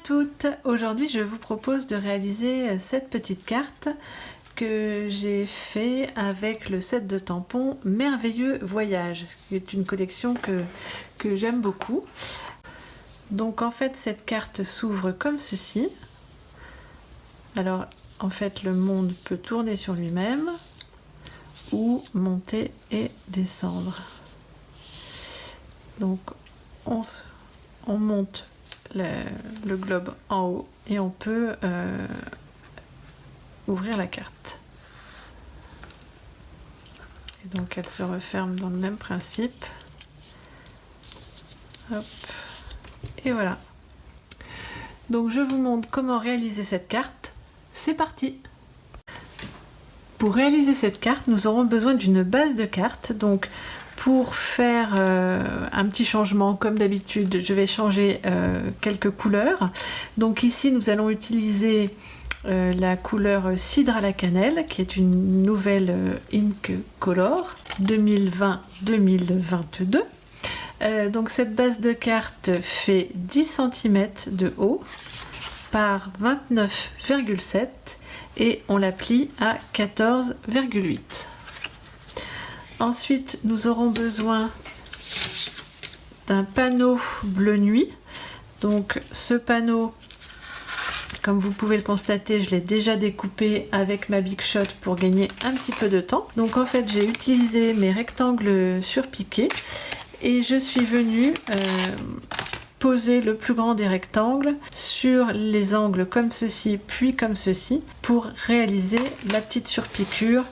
toutes, aujourd'hui je vous propose de réaliser cette petite carte que j'ai fait avec le set de tampons Merveilleux Voyage, qui est une collection que j'aime beaucoup. Donc en fait cette carte s'ouvre comme ceci. Alors en fait le monde peut tourner sur lui-même ou monter et descendre. Donc on monte le globe en haut et on peut ouvrir la carte. Et donc elle se referme dans le même principe. Hop. Et voilà. Donc je vous montre comment réaliser cette carte. C'est parti! Pour réaliser cette carte, nous aurons besoin d'une base de carte. Donc pour faire un petit changement, comme d'habitude, je vais changer quelques couleurs. Donc ici, nous allons utiliser la couleur Cidre à la cannelle, qui est une nouvelle Ink Color 2020-2022. Donc cette base de carte fait 10 cm de haut par 29,7 et on la plie à 14,8. Ensuite, nous aurons besoin d'un panneau bleu nuit. Donc ce panneau, comme vous pouvez le constater, je l'ai déjà découpé avec ma Big Shot pour gagner un petit peu de temps. Donc en fait, j'ai utilisé mes rectangles surpiqués et je suis venue poser le plus grand des rectangles sur les angles comme ceci, puis comme ceci, pour réaliser la petite surpiqûre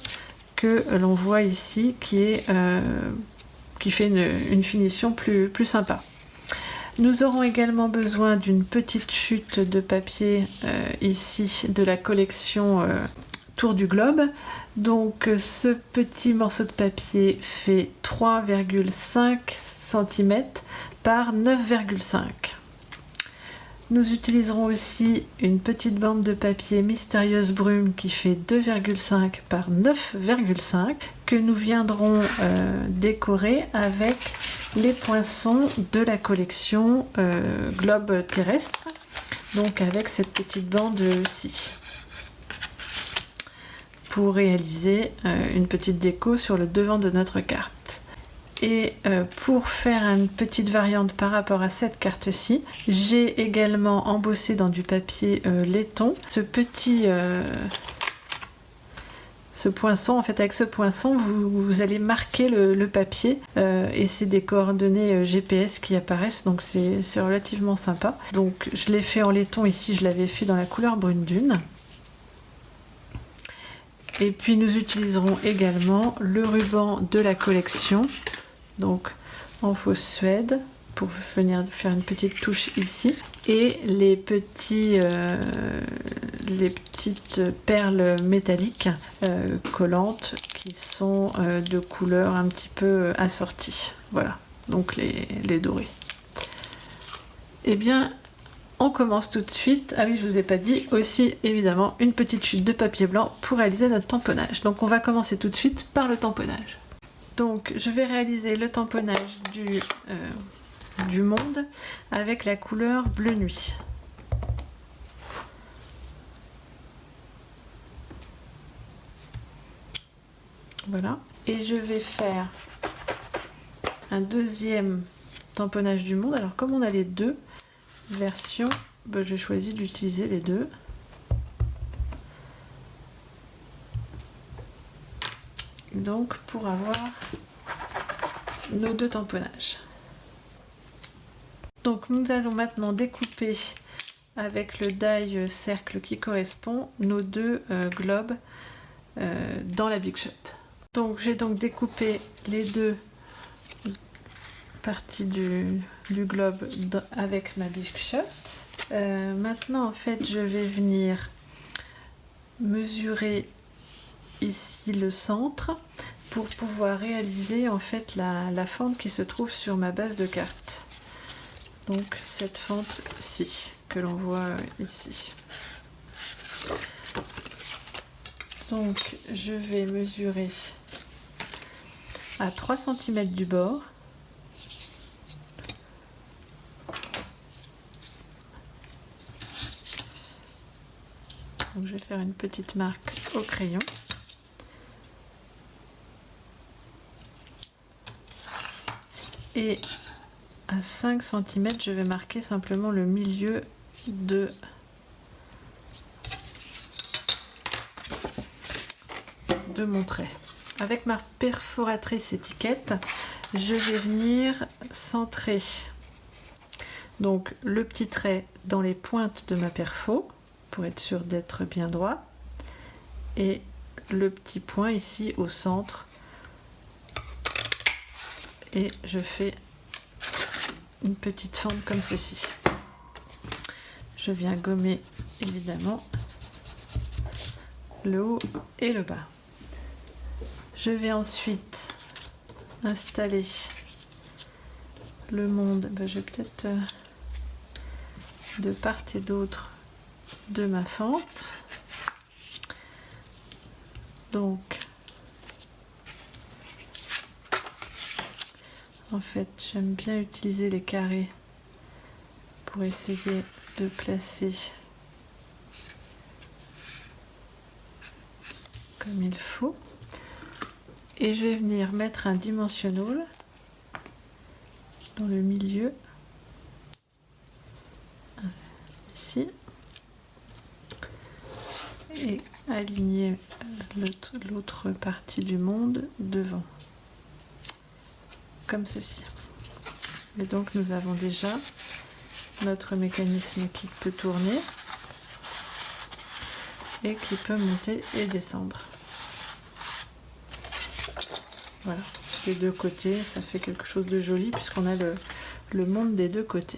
que l'on voit ici, qui fait une finition plus sympa. Nous aurons également besoin d'une petite chute de papier ici de la collection Tour du Globe. Donc ce petit morceau de papier fait 3,5 cm par 9,5. Nous utiliserons aussi une petite bande de papier Mystérieuse Brume qui fait 2,5 par 9,5 que nous viendrons décorer avec les poinçons de la collection Globe Terrestre, donc avec cette petite bande-ci, pour réaliser une petite déco sur le devant de notre carte. Et pour faire une petite variante par rapport à cette carte-ci, j'ai également embossé dans du papier laiton ce poinçon. En fait, avec ce poinçon, vous allez marquer le papier et c'est des coordonnées GPS qui apparaissent, donc c'est relativement sympa. Donc je l'ai fait en laiton ici, je l'avais fait dans la couleur brune dune. Et puis nous utiliserons également le ruban de la collection, donc en fausse suède, pour venir faire une petite touche ici, et les petites perles métalliques collantes qui sont de couleurs un petit peu assorties. Voilà, donc les dorés. Et bien, on commence tout de suite. Ah oui, je vous ai pas dit aussi, évidemment, une petite chute de papier blanc pour réaliser notre tamponnage. Donc on va commencer tout de suite par le tamponnage. Donc je vais réaliser le tamponnage du monde avec la couleur bleu nuit. Voilà. Et je vais faire un deuxième tamponnage du monde. Alors comme on a les deux versions, je choisis d'utiliser les deux. Donc pour avoir nos deux tamponnages. Donc nous allons maintenant découper avec le die cercle qui correspond nos deux globes dans la Big Shot. Donc j'ai donc découpé les deux parties du globe avec ma Big Shot. Maintenant en fait je vais venir mesurer ici le centre pour pouvoir réaliser en fait la fente qui se trouve sur ma base de carte. Donc cette fente-ci que l'on voit ici. Donc je vais mesurer à 3 cm du bord. Donc je vais faire une petite marque au crayon. Et à 5 cm, je vais marquer simplement le milieu de mon trait. Avec ma perforatrice étiquette, je vais venir centrer donc le petit trait dans les pointes de ma perfo pour être sûr d'être bien droit, et le petit point ici au centre, et je fais une petite fente comme ceci. Je viens gommer évidemment le haut et le bas. Je vais ensuite installer le monde, je vais peut-être de part et d'autre de ma fente. Donc en fait j'aime bien utiliser les carrés pour essayer de placer comme il faut. Et je vais venir mettre un dimensionnel dans le milieu, ici, et aligner l'autre partie du monde devant, comme ceci. Et donc nous avons déjà notre mécanisme qui peut tourner et qui peut monter et descendre. Voilà, des deux côtés, ça fait quelque chose de joli puisqu'on a le monde des deux côtés.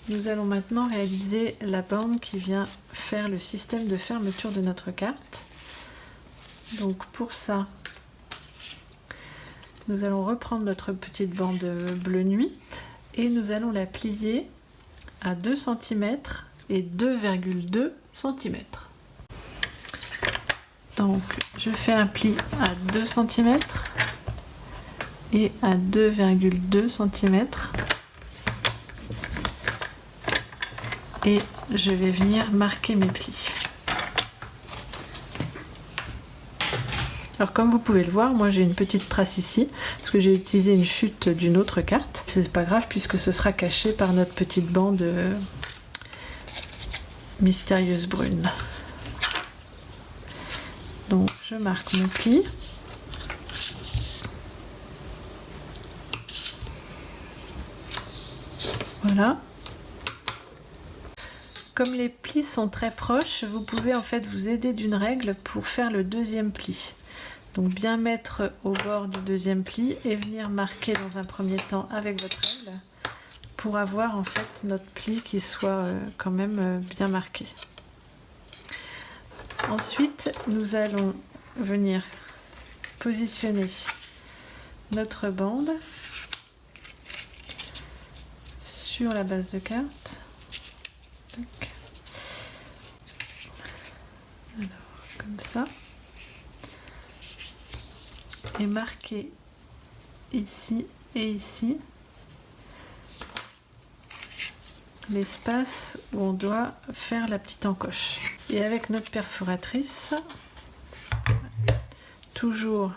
Nous allons maintenant réaliser la bande qui vient faire le système de fermeture de notre carte. Donc pour ça, nous allons reprendre notre petite bande bleu nuit et nous allons la plier à 2 cm et 2,2 cm. Donc je fais un pli à 2 cm et à 2,2 cm et je vais venir marquer mes plis. Alors comme vous pouvez le voir, moi j'ai une petite trace ici parce que j'ai utilisé une chute d'une autre carte. C'est pas grave puisque ce sera caché par notre petite bande mystérieuse brune. Donc je marque mon pli. Voilà. Comme les plis sont très proches, vous pouvez en fait vous aider d'une règle pour faire le deuxième pli. Donc bien mettre au bord du deuxième pli et venir marquer dans un premier temps avec votre règle pour avoir en fait notre pli qui soit quand même bien marqué. Ensuite, nous allons venir positionner notre bande sur la base de carte. Tac. Alors, comme ça. Et marquer ici et ici l'espace où on doit faire la petite encoche. Et avec notre perforatrice, toujours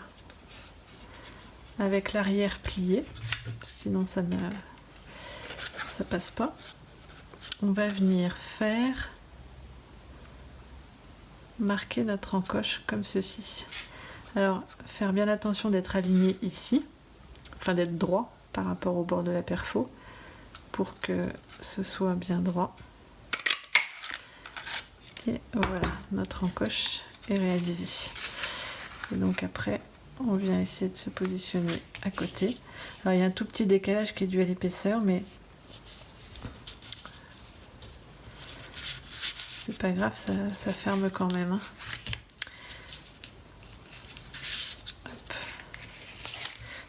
avec l'arrière plié, sinon ça passe pas, on va venir marquer notre encoche comme ceci. Alors faire bien attention d'être aligné ici, enfin d'être droit par rapport au bord de la perfo pour que ce soit bien droit. Et voilà, notre encoche est réalisée. Et donc après, on vient essayer de se positionner à côté. Alors il y a un tout petit décalage qui est dû à l'épaisseur, mais c'est pas grave, ça ferme quand même. Hein.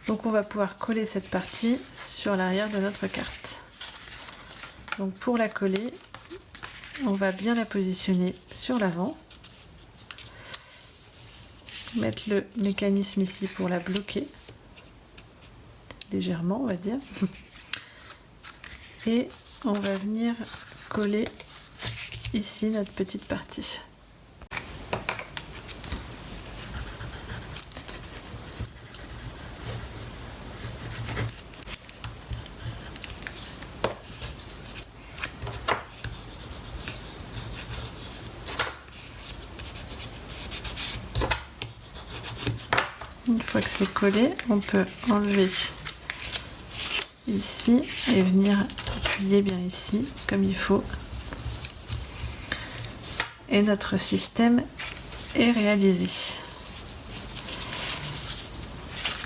Donc on va pouvoir coller cette partie sur l'arrière de notre carte. Donc pour la coller, on va bien la positionner sur l'avant. Mettre le mécanisme ici pour la bloquer. Légèrement, on va dire. Et on va venir coller ici notre petite partie. Une fois que c'est collé, on peut enlever ici et venir appuyer bien ici comme il faut. Et notre système est réalisé.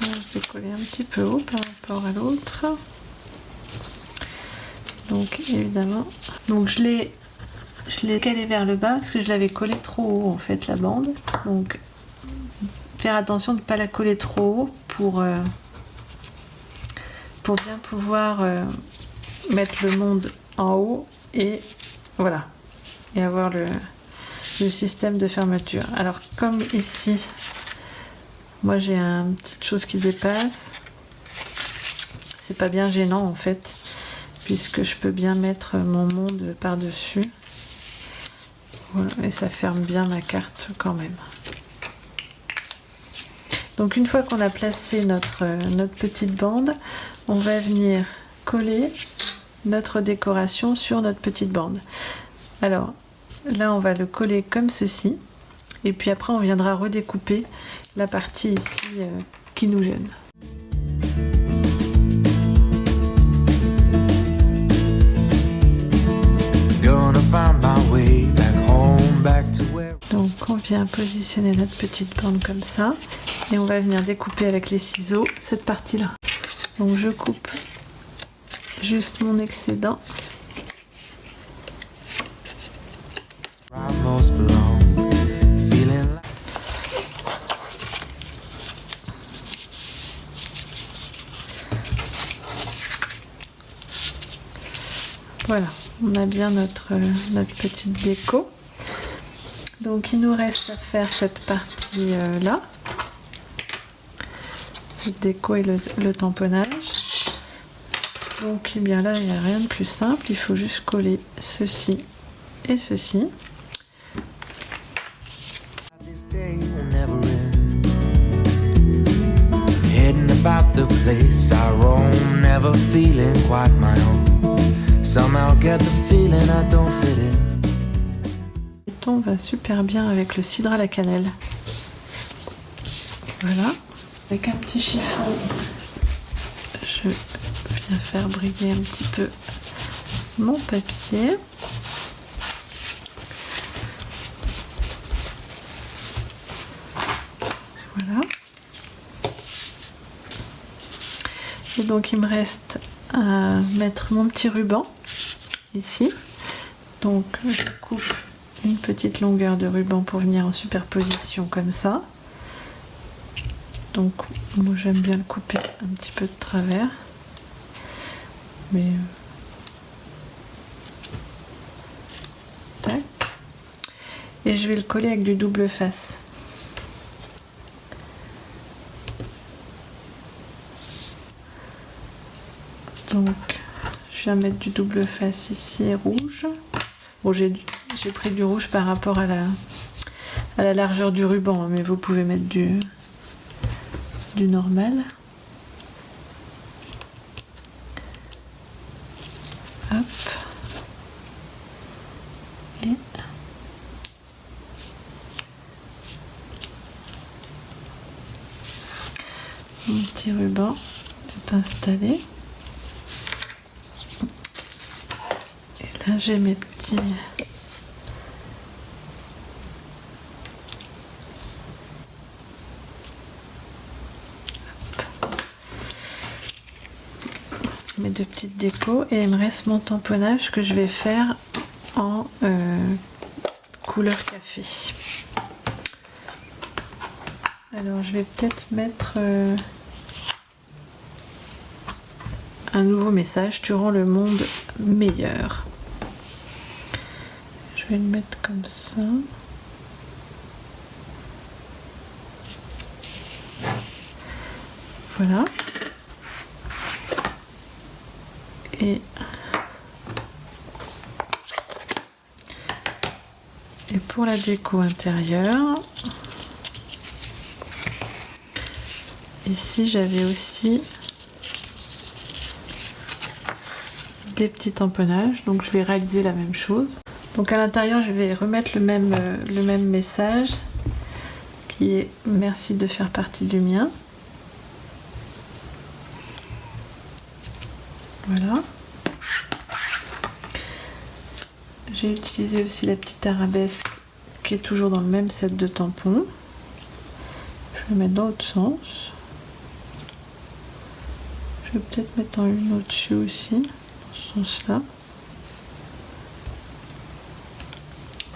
Là, je l'ai collé un petit peu haut par rapport à l'autre. Donc évidemment, donc je l'ai calé vers le bas parce que je l'avais collé trop haut en fait la bande. Donc faire attention de ne pas la coller trop haut pour bien pouvoir mettre le monde en haut et voilà, et avoir le système de fermeture. Alors comme ici moi j'ai une petite chose qui dépasse, c'est pas bien gênant en fait, puisque je peux bien mettre mon monde par dessus, voilà, et ça ferme bien ma carte quand même. Donc une fois qu'on a placé notre petite bande, on va venir coller notre décoration sur notre petite bande. Alors là on va le coller comme ceci, et puis après on viendra redécouper la partie ici qui nous gêne. Donc on vient positionner notre petite bande comme ça et on va venir découper avec les ciseaux cette partie là. Donc je coupe juste mon excédent. Voilà, on a bien notre petite déco. Donc il nous reste à faire cette partie là, cette déco et le tamponnage. Donc eh bien là il n'y a rien de plus simple, il faut juste coller ceci et ceci. Le ton va super bien avec le cidre à la cannelle. Voilà, avec un petit chiffon, je viens faire briller un petit peu mon papier. Voilà. Et donc il me reste à mettre mon petit ruban ici. Donc je coupe une petite longueur de ruban pour venir en superposition comme ça. Donc moi j'aime bien le couper un petit peu de travers, mais tac, et je vais le coller avec du double face. Donc je viens mettre du double face ici rouge. Bon, j'ai pris du rouge par rapport à la largeur du ruban, mais vous pouvez mettre du normal. Hop. Et mon petit ruban est installé. Et là j'ai mes petits mes deux petites décos, et il me reste mon tamponnage que je vais faire en couleur café. Alors je vais peut-être mettre un nouveau message: tu rends le monde meilleur. Je vais le mettre comme ça. Voilà. Et pour la déco intérieure. Ici j'avais aussi des petits tamponnages, donc je vais réaliser la même chose. Donc à l'intérieur je vais remettre le même message qui est merci de faire partie du mien. Voilà. J'ai utilisé aussi la petite arabesque qui est toujours dans le même set de tampons. Je vais mettre dans l'autre sens. Je vais peut-être mettre en une au-dessus aussi, dans ce sens-là.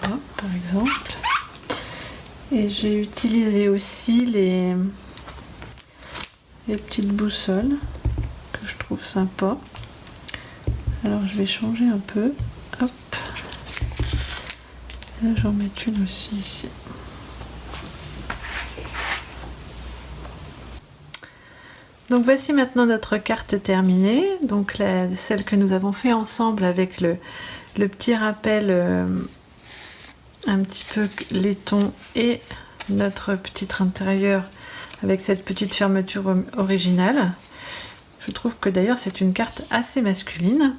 Voilà, par exemple. Et j'ai utilisé aussi les petites boussoles que je trouve sympa. Alors je vais changer un peu. Hop. Là j'en mets une aussi ici. Donc voici maintenant notre carte terminée, donc celle que nous avons fait ensemble avec le petit rappel un petit peu laiton et notre petit intérieur avec cette petite fermeture originale. Je trouve que d'ailleurs c'est une carte assez masculine.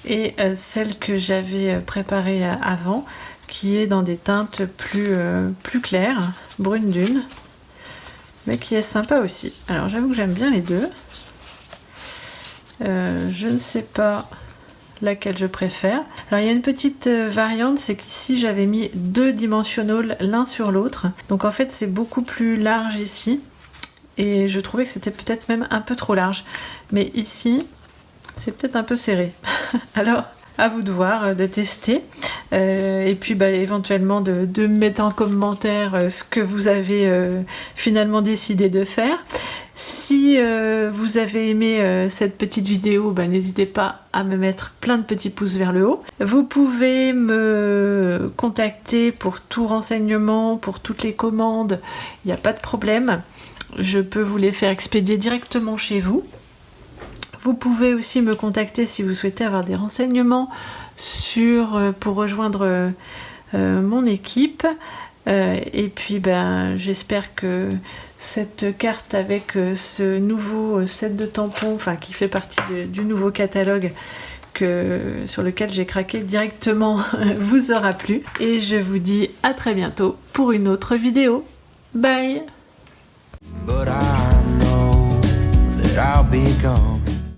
Et celle que j'avais préparée avant qui est dans des teintes plus claires, brune dune, mais qui est sympa aussi. Alors j'avoue que j'aime bien les deux. Je ne sais pas laquelle je préfère. Alors il y a une petite variante, c'est qu'ici j'avais mis 2 dimensionals l'un sur l'autre. Donc en fait c'est beaucoup plus large ici. Et je trouvais que c'était peut-être même un peu trop large. Mais ici, c'est peut-être un peu serré. Alors, à vous de voir, de tester. Et puis éventuellement de me mettre en commentaire ce que vous avez finalement décidé de faire. Si vous avez aimé cette petite vidéo, n'hésitez pas à me mettre plein de petits pouces vers le haut. Vous pouvez me contacter pour tout renseignement, pour toutes les commandes, il n'y a pas de problème. Je peux vous les faire expédier directement chez vous. Vous pouvez aussi me contacter si vous souhaitez avoir des renseignements pour rejoindre mon équipe. Et puis j'espère que cette carte avec ce nouveau set de tampons, qui fait partie du nouveau catalogue sur lequel j'ai craqué directement, vous aura plu. Et je vous dis à très bientôt pour une autre vidéo. Bye! But I know that I'll be gone.